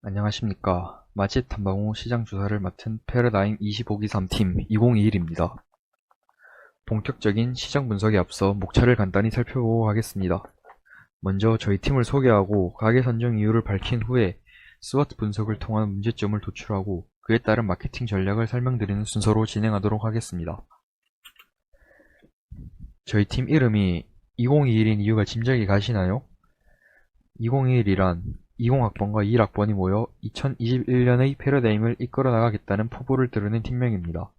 안녕하십니까. 맛집 탐방 후 시장 조사를 맡은 패러다임 25기 3팀 2021입니다. 본격적인 시장 분석에 앞서 목차를 간단히 살펴보고 가겠습니다. 먼저 저희 팀을 소개하고 가게 선정 이유를 밝힌 후에 스워트 분석을 통한 문제점을 도출하고 그에 따른 마케팅 전략을 설명드리는 순서로 진행하도록 하겠습니다. 저희 팀 이름이 2021인 이유가 짐작이 가시나요? 2021이란 20학번과 21학번이 모여 2021년의 패러다임을 이끌어 나가겠다는 포부를 드러낸 팀명입니다.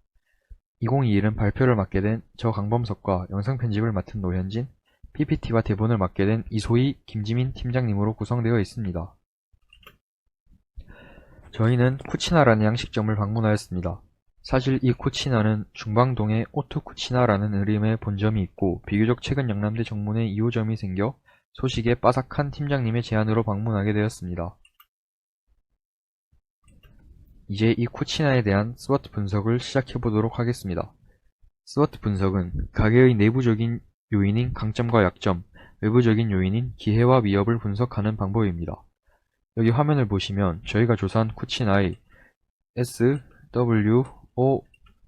2021은 발표를 맡게 된 저 강범석과 영상 편집을 맡은 노현진, PPT와 대본을 맡게 된 이소희, 김지민 팀장님으로 구성되어 있습니다. 저희는 쿠치나라는 양식점을 방문하였습니다. 사실 이 쿠치나는 중방동에 오투 쿠치나라는 이름의 본점이 있고 비교적 최근 영남대 정문에 2호점이 생겨 소식에 빠삭한 팀장님의 제안으로 방문하게 되었습니다. 이제 이 쿠치나에 대한 스워트 분석을 시작해보도록 하겠습니다. 스워트 분석은 가게의 내부적인 요인인 강점과 약점, 외부적인 요인인 기회와 위협을 분석하는 방법입니다. 여기 화면을 보시면 저희가 조사한 쿠치나의 S, W, O,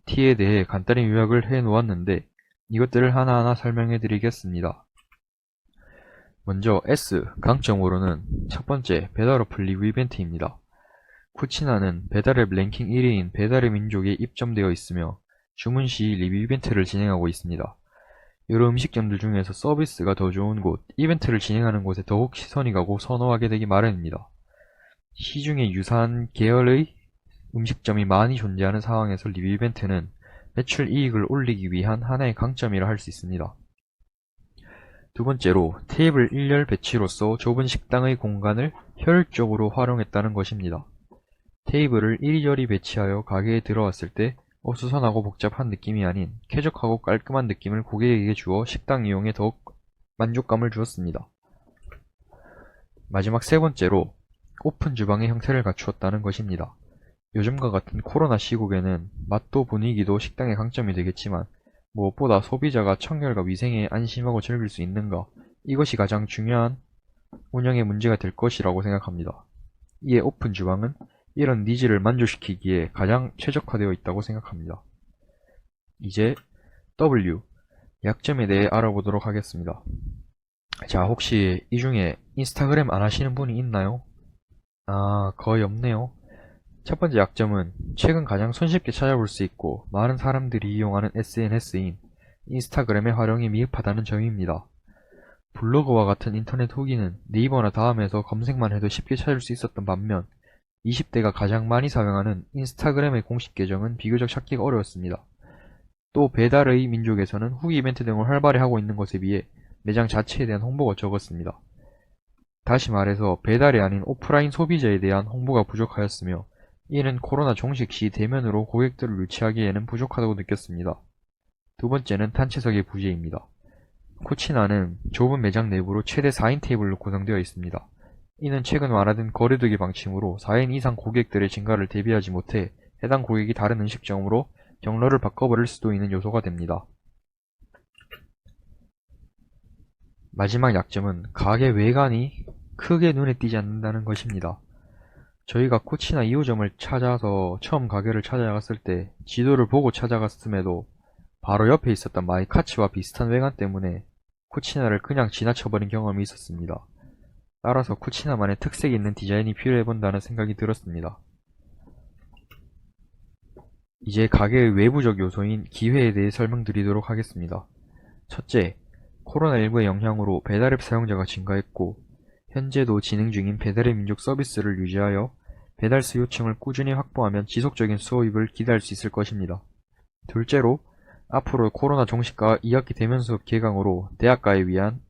T에 대해 간단히 요약을 해 놓았는데 이것들을 하나하나 설명해 드리겠습니다. 먼저 S, 강점으로는 첫 번째, 배달 어플 리뷰 이벤트입니다. 쿠치나는 배달앱 랭킹 1위인 배달의 민족에 입점되어 있으며 주문 시 리뷰 이벤트를 진행하고 있습니다. 여러 음식점들 중에서 서비스가 더 좋은 곳, 이벤트를 진행하는 곳에 더욱 시선이 가고 선호하게 되기 마련입니다. 시중에 유사한 계열의 음식점이 많이 존재하는 상황에서 리뷰 이벤트는 매출 이익을 올리기 위한 하나의 강점이라 할 수 있습니다. 두 번째로, 테이블 일렬 배치로서 좁은 식당의 공간을 효율적으로 활용했다는 것입니다. 테이블을 이리저리 배치하여 가게에 들어왔을 때 어수선하고 복잡한 느낌이 아닌 쾌적하고 깔끔한 느낌을 고객에게 주어 식당 이용에 더욱 만족감을 주었습니다. 마지막 세 번째로, 오픈 주방의 형태를 갖추었다는 것입니다. 요즘과 같은 코로나 시국에는 맛도 분위기도 식당의 강점이 되겠지만 무엇보다 소비자가 청결과 위생에 안심하고 즐길 수 있는가, 이것이 가장 중요한 운영의 문제가 될 것이라고 생각합니다. 이에 오픈 주방은 이런 니즈를 만족시키기에 가장 최적화되어 있다고 생각합니다. 이제 W, 약점에 대해 알아보도록 하겠습니다. 자, 혹시 이 중에 인스타그램 안 하시는 분이 있나요? 거의 없네요. 첫 번째 약점은 최근 가장 손쉽게 찾아볼 수 있고 많은 사람들이 이용하는 SNS인 인스타그램의 활용이 미흡하다는 점입니다. 블로그와 같은 인터넷 후기는 네이버나 다음에서 검색만 해도 쉽게 찾을 수 있었던 반면 20대가 가장 많이 사용하는 인스타그램의 공식 계정은 비교적 찾기가 어려웠습니다. 또 배달의 민족에서는 후기 이벤트 등을 활발히 하고 있는 것에 비해 매장 자체에 대한 홍보가 적었습니다. 다시 말해서 배달이 아닌 오프라인 소비자에 대한 홍보가 부족하였으며 이는 코로나 종식 시 대면으로 고객들을 유치하기에는 부족하다고 느꼈습니다. 두 번째는 단체석의 부재입니다. 쿠치나는 좁은 매장 내부로 최대 4인 테이블로 구성되어 있습니다. 이는 최근 완화된 거리두기 방침으로 4인 이상 고객들의 증가를 대비하지 못해 해당 고객이 다른 음식점으로 경로를 바꿔버릴 수도 있는 요소가 됩니다. 마지막 약점은 가게 외관이 크게 눈에 띄지 않는다는 것입니다. 저희가 쿠치나 2호점을 찾아서 처음 가게를 찾아갔을 때 지도를 보고 찾아갔음에도 바로 옆에 있었던 마이카츠와 비슷한 외관 때문에 쿠치나를 그냥 지나쳐버린 경험이 있었습니다. 따라서 쿠치나만의 특색 있는 디자인이 필요해본다는 생각이 들었습니다. 이제 가게의 외부적 요소인 기회에 대해 설명드리도록 하겠습니다. 첫째, 코로나19의 영향으로 배달앱 사용자가 증가했고 현재도 진행 중인 배달의 민족 서비스를 유지하여 배달 수요층을 꾸준히 확보하면 지속적인 수입을 기대할 수 있을 것입니다. 둘째로, 앞으로 코로나 종식과 2학기 대면 수업 개강으로 대학가에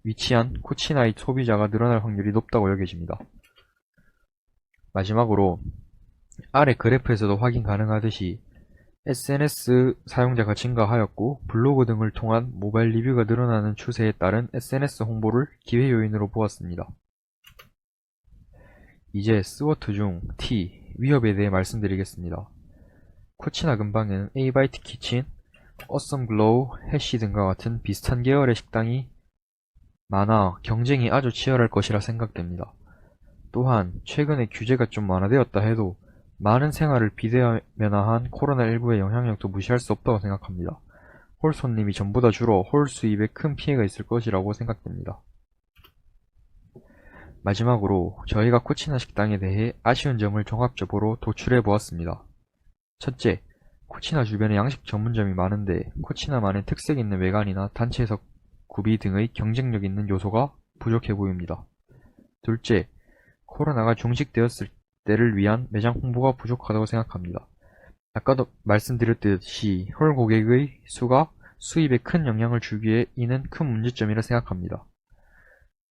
위치한 쿠치나의 소비자가 늘어날 확률이 높다고 여겨집니다. 마지막으로, 아래 그래프에서도 확인 가능하듯이 SNS 사용자가 증가하였고 블로그 등을 통한 모바일 리뷰가 늘어나는 추세에 따른 SNS 홍보를 기회 요인으로 보았습니다. 이제 스워트 중 T, 위협에 대해 말씀드리겠습니다. 쿠치나 근방에는 에이바이트 키친, 어썸 글로우, 해시 등과 같은 비슷한 계열의 식당이 많아 경쟁이 아주 치열할 것이라 생각됩니다. 또한 최근에 규제가 좀 완화되었다 해도 많은 생활을 비대면화한 코로나19의 영향력도 무시할 수 없다고 생각합니다. 홀 손님이 전부 다 줄어 홀 수입에 큰 피해가 있을 것이라고 생각됩니다. 마지막으로 저희가 쿠치나 식당에 대해 아쉬운 점을 종합적으로 도출해 보았습니다. 첫째, 쿠치나 주변에 양식 전문점이 많은데 쿠치나만의 특색 있는 외관이나 단체석 구비 등의 경쟁력 있는 요소가 부족해 보입니다. 둘째, 코로나가 종식되었을 때를 위한 매장 홍보가 부족하다고 생각합니다. 아까도 말씀드렸듯이 홀 고객의 수가 수입에 큰 영향을 주기에 이는 큰 문제점이라 생각합니다.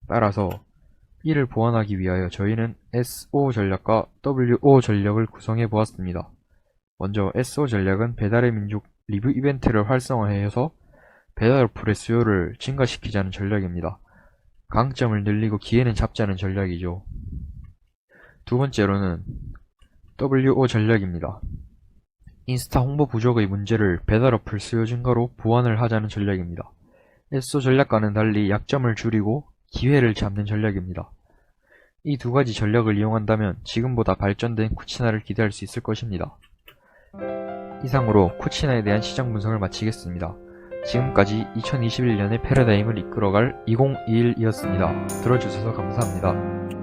따라서 이를 보완하기 위하여 저희는 SO 전략과 WO 전략을 구성해 보았습니다. 먼저 SO 전략은 배달의 민족 리뷰 이벤트를 활성화해서 배달 어플의 수요를 증가시키자는 전략입니다. 강점을 늘리고 기회는 잡자는 전략이죠. 두 번째로는 WO 전략입니다. 인스타 홍보 부족의 문제를 배달 어플 수요 증가로 보완을 하자는 전략입니다. SO 전략과는 달리 약점을 줄이고 기회를 잡는 전략입니다. 이 두 가지 전략을 이용한다면 지금보다 발전된 쿠치나를 기대할 수 있을 것입니다. 이상으로 쿠치나에 대한 시장 분석을 마치겠습니다. 지금까지 2021년의 패러다임을 이끌어갈 2021이었습니다. 들어주셔서 감사합니다.